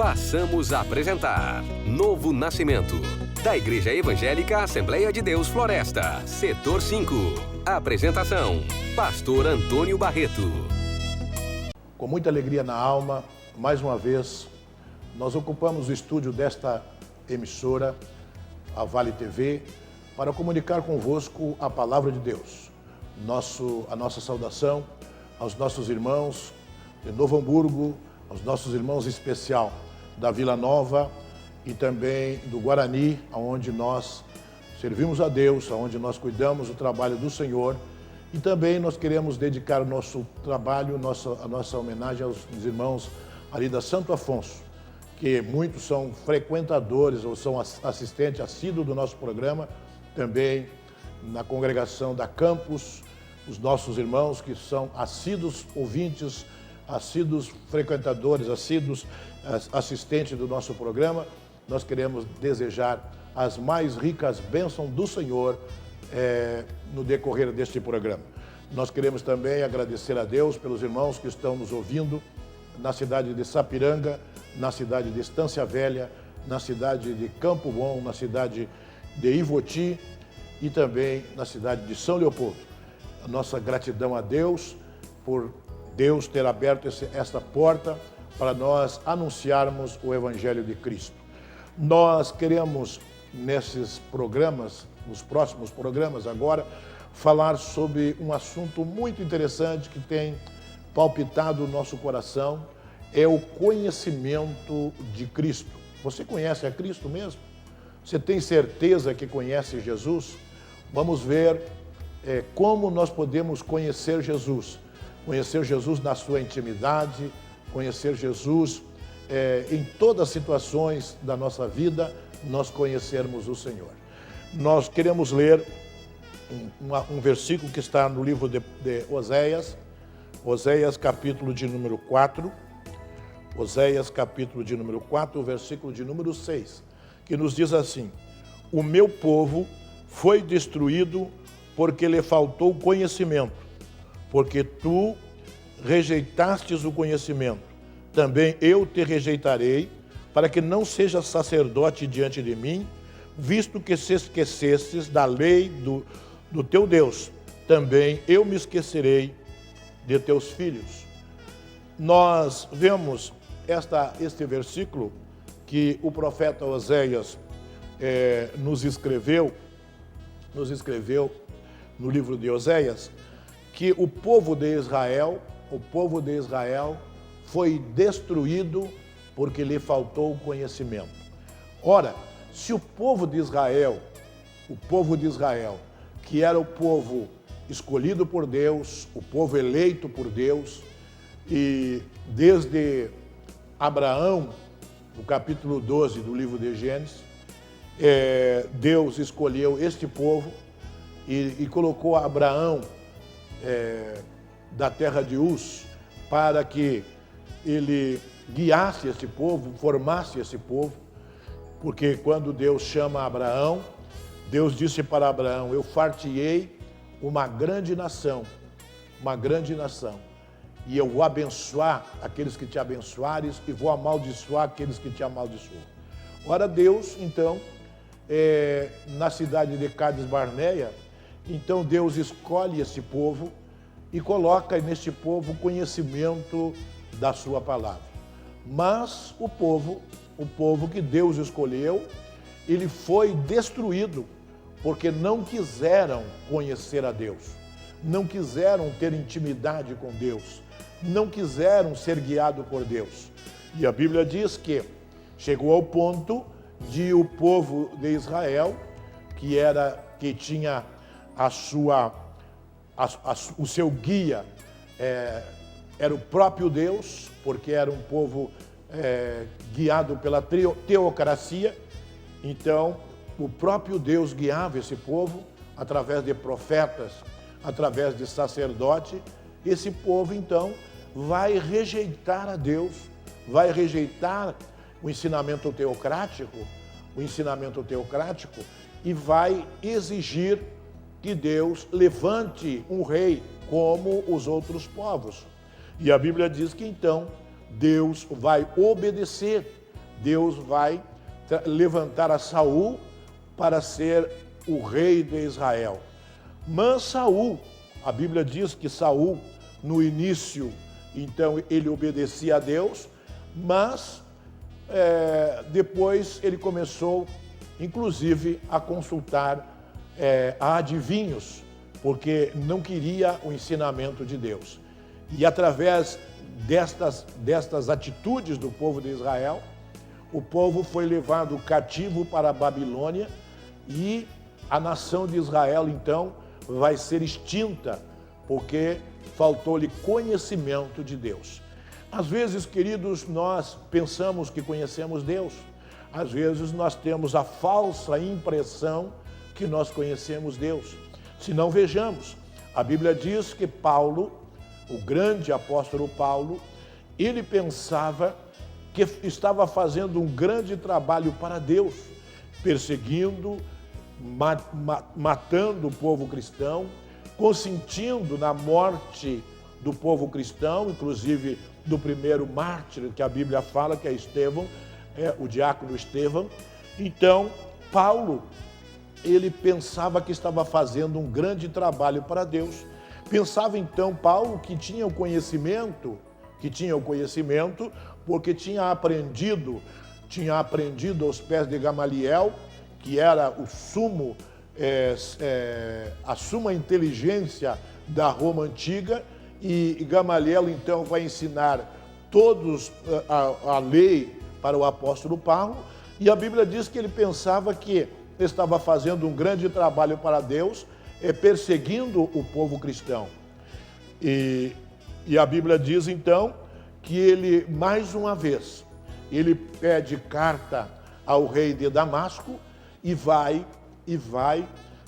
Passamos a apresentar Novo Nascimento, da Igreja Evangélica Assembleia de Deus Floresta, Setor 5. Apresentação, Pastor Antônio Barreto. Com muita alegria na alma, mais uma vez, nós ocupamos o estúdio desta emissora, a Vale TV, para comunicar convosco a palavra de Deus. A nossa saudação aos nossos irmãos de Novo Hamburgo, aos nossos irmãos em especial da Vila Nova e também do Guarani, onde nós servimos a Deus, onde nós cuidamos do trabalho do Senhor. E também nós queremos dedicar o nosso trabalho, a nossa homenagem aos irmãos ali da Santo Afonso, que muitos são frequentadores ou são assistentes assíduos do nosso programa, também na congregação da Campos, os nossos irmãos que são assíduos ouvintes, assíduos frequentadores, assíduos assistentes do nosso programa. Nós queremos desejar as mais ricas bênçãos do Senhor no decorrer deste programa. Nós queremos também agradecer a Deus pelos irmãos que estão nos ouvindo na cidade de Sapiranga, na cidade de Estância Velha, na cidade de Campo Bom, na cidade de Ivoti e também na cidade de São Leopoldo. A nossa gratidão a Deus por Deus ter aberto esta porta para nós anunciarmos o Evangelho de Cristo. Nós queremos, nesses programas, nos próximos programas agora, falar sobre um assunto muito interessante que tem palpitado o nosso coração, é o conhecimento de Cristo. Você conhece a Cristo mesmo? Você tem certeza que conhece Jesus? Vamos ver como nós podemos conhecer Jesus. Conhecer Jesus na sua intimidade, conhecer Jesus em todas as situações da nossa vida, nós conhecermos o Senhor. Nós queremos ler um versículo que está no livro de Oséias, Oséias capítulo de número 4, Oséias capítulo de número 4, versículo de número 6, que nos diz assim: o meu povo foi destruído porque lhe faltou conhecimento, porque tu rejeitastes o conhecimento, também eu te rejeitarei, para que não sejas sacerdote diante de mim, visto que se esquecestes da lei do teu Deus, também eu me esquecerei de teus filhos. Nós vemos este versículo que o profeta Oséias nos escreveu no livro de Oséias, que o povo de Israel foi destruído porque lhe faltou conhecimento. Ora, se o povo de Israel, que era o povo escolhido por Deus, o povo eleito por Deus, e desde Abraão, no capítulo 12 do livro de Gênesis, Deus escolheu este povo e colocou Abraão da terra de Uz para que ele guiasse esse povo, formasse esse povo, porque quando Deus chama Abraão, Deus disse para Abraão: eu far-te-ei uma grande nação, e eu vou abençoar aqueles que te abençoares e vou amaldiçoar aqueles que te amaldiçoam. Ora, Deus, então, na cidade de Cádiz Barneia, então Deus escolhe esse povo e coloca neste povo conhecimento da sua palavra. Mas o povo que Deus escolheu, ele foi destruído porque não quiseram conhecer a Deus, não quiseram ter intimidade com Deus, não quiseram ser guiados por Deus. E a Bíblia diz que chegou ao ponto de o povo de Israel, que tinha o seu guia, era o próprio Deus, porque era um povo guiado pela teocracia. Então, o próprio Deus guiava esse povo através de profetas, através de sacerdote. Esse povo, então, vai rejeitar a Deus, vai rejeitar o ensinamento teocrático, e vai exigir que Deus levante um rei como os outros povos. E a Bíblia diz que então Deus vai obedecer Deus vai levantar a Saul para ser o rei de Israel. Mas Saul, a Bíblia diz que Saul, no início, então ele obedecia a Deus, mas depois ele começou, inclusive, a consultar a adivinhos, porque não queria o ensinamento de Deus. E através destas atitudes do povo de Israel, o povo foi levado cativo para a Babilônia e a nação de Israel, então, vai ser extinta, porque faltou-lhe conhecimento de Deus. Às vezes, queridos, nós pensamos que conhecemos Deus. Às vezes, nós temos a falsa impressão que nós conhecemos Deus. Se não, vejamos, a Bíblia diz que Paulo, o grande apóstolo Paulo, ele pensava que estava fazendo um grande trabalho para Deus, perseguindo, matando o povo cristão, consentindo na morte do povo cristão, inclusive do primeiro mártir que a Bíblia fala, que é Estevão, o diácono Estevão. Então, Paulo, ele pensava que estava fazendo um grande trabalho para Deus. Pensava então Paulo que tinha o conhecimento, porque tinha aprendido aos pés de Gamaliel, que era o sumo, a suma inteligência da Roma antiga, e Gamaliel então vai ensinar todos a lei para o apóstolo Paulo, e a Bíblia diz que ele pensava que estava fazendo um grande trabalho para Deus, perseguindo o povo cristão. E a Bíblia diz então que ele, mais uma vez, ele pede carta ao rei de Damasco e vai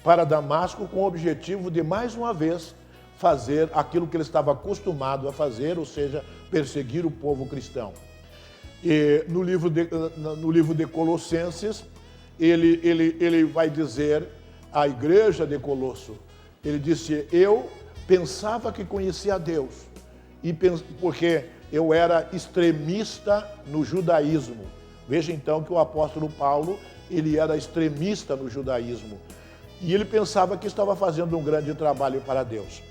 para Damasco com o objetivo de, mais uma vez, fazer aquilo que ele estava acostumado a fazer, ou seja, perseguir o povo cristão. E no livro de Colossenses, ele vai dizer à igreja de Colosso, ele disse: eu pensava que conhecia a Deus, porque eu era extremista no judaísmo. Veja então que o apóstolo Paulo, ele era extremista no judaísmo. E ele pensava que estava fazendo um grande trabalho para Deus.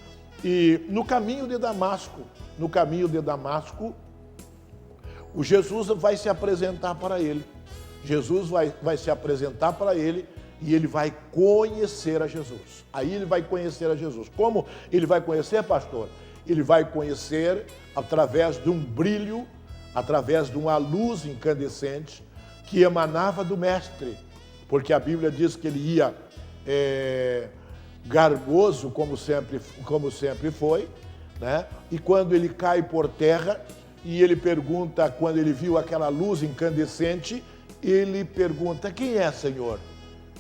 E no caminho de Damasco, o Jesus vai se apresentar para ele. Jesus vai se apresentar para ele e ele vai conhecer a Jesus. Aí ele vai conhecer a Jesus. Como ele vai conhecer, pastor? Ele vai conhecer através de um brilho, através de uma luz incandescente que emanava do Mestre. Porque a Bíblia diz que ele ia garboso, como sempre foi, né? E quando ele cai por terra, e ele pergunta, quando ele viu aquela luz incandescente, ele pergunta: quem é, Senhor?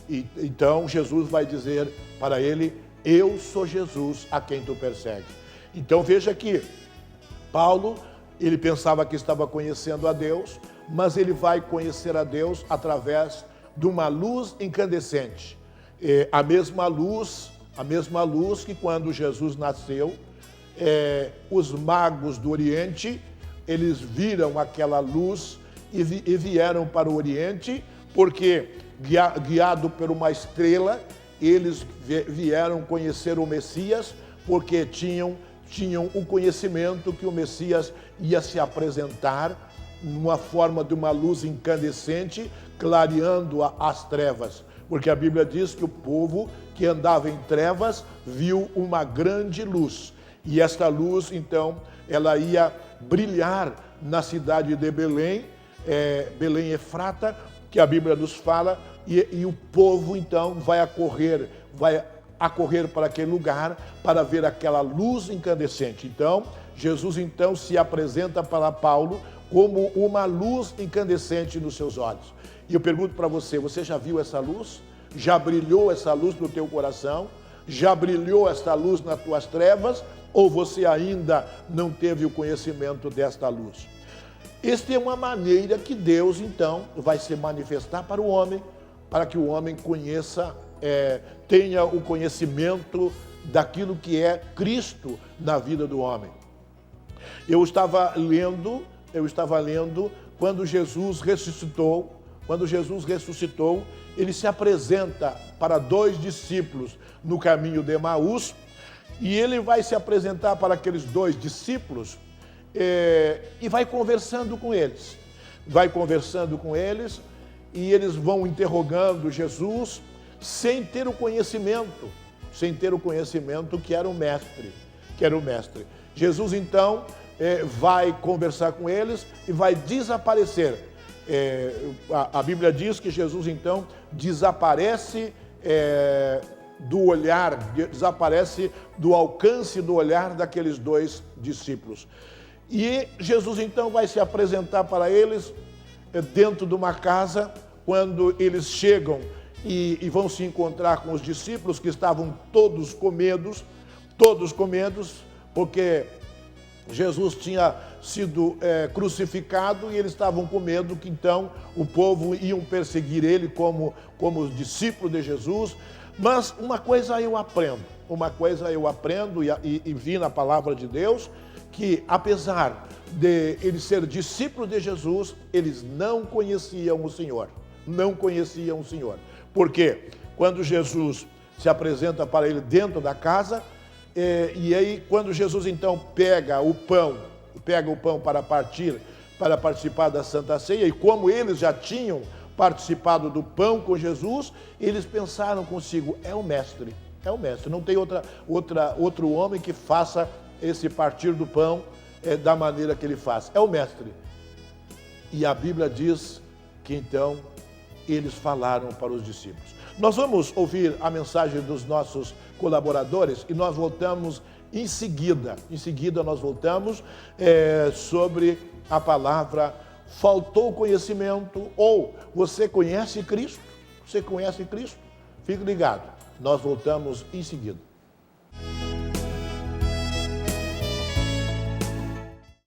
E então Jesus vai dizer para ele: eu sou Jesus a quem tu persegues. Então veja que Paulo, ele pensava que estava conhecendo a Deus, mas ele vai conhecer a Deus através de uma luz incandescente. A mesma luz que quando Jesus nasceu, os magos do Oriente, eles viram aquela luz e vieram para o Oriente, porque guiado por uma estrela, eles vieram conhecer o Messias, porque tinham o conhecimento que o Messias ia se apresentar numa forma de uma luz incandescente, clareando as trevas. Porque a Bíblia diz que o povo que andava em trevas viu uma grande luz. E esta luz, então, ela ia brilhar na cidade de Belém, Belém Efrata, que a Bíblia nos fala, e o povo, então, vai acorrer para aquele lugar para ver aquela luz incandescente. Então, Jesus, então, se apresenta para Paulo como uma luz incandescente nos seus olhos. E eu pergunto para você, você já viu essa luz? Já brilhou essa luz no teu coração? Já brilhou essa luz nas tuas trevas? Ou você ainda não teve o conhecimento desta luz? Esta é uma maneira que Deus, então, vai se manifestar para o homem, para que o homem conheça, tenha o conhecimento daquilo que é Cristo na vida do homem. Eu estava lendo quando Jesus ressuscitou, ele se apresenta para 2 discípulos no caminho de Emaús, e ele vai se apresentar para aqueles 2 discípulos e vai conversando com eles. E eles vão interrogando Jesus sem ter o conhecimento que era o mestre. Jesus, então, vai conversar com eles e vai desaparecer. A Bíblia diz que Jesus, então, desaparece do olhar, desaparece do alcance do olhar daqueles 2 discípulos. E Jesus, então, vai se apresentar para eles dentro de uma casa, quando eles chegam e vão se encontrar com os discípulos, que estavam todos com medo, porque Jesus tinha sido crucificado e eles estavam com medo que então o povo iam perseguir ele como discípulo de Jesus. Mas uma coisa eu aprendo e vi na palavra de Deus, que apesar de eles serem discípulos de Jesus, eles não conheciam o Senhor. Porque quando Jesus se apresenta para ele dentro da casa, e aí quando Jesus então pega o pão para participar da Santa Ceia, e como eles já tinham participado do pão com Jesus, eles pensaram consigo, é o mestre, não tem outro homem que faça esse partir do pão da maneira que ele faz, é o mestre. E a Bíblia diz que então eles falaram para os discípulos. Nós vamos ouvir a mensagem dos nossos colaboradores e nós voltamos em seguida. Em seguida nós voltamos sobre a palavra faltou conhecimento, ou você conhece Cristo? Fique ligado, nós voltamos em seguida.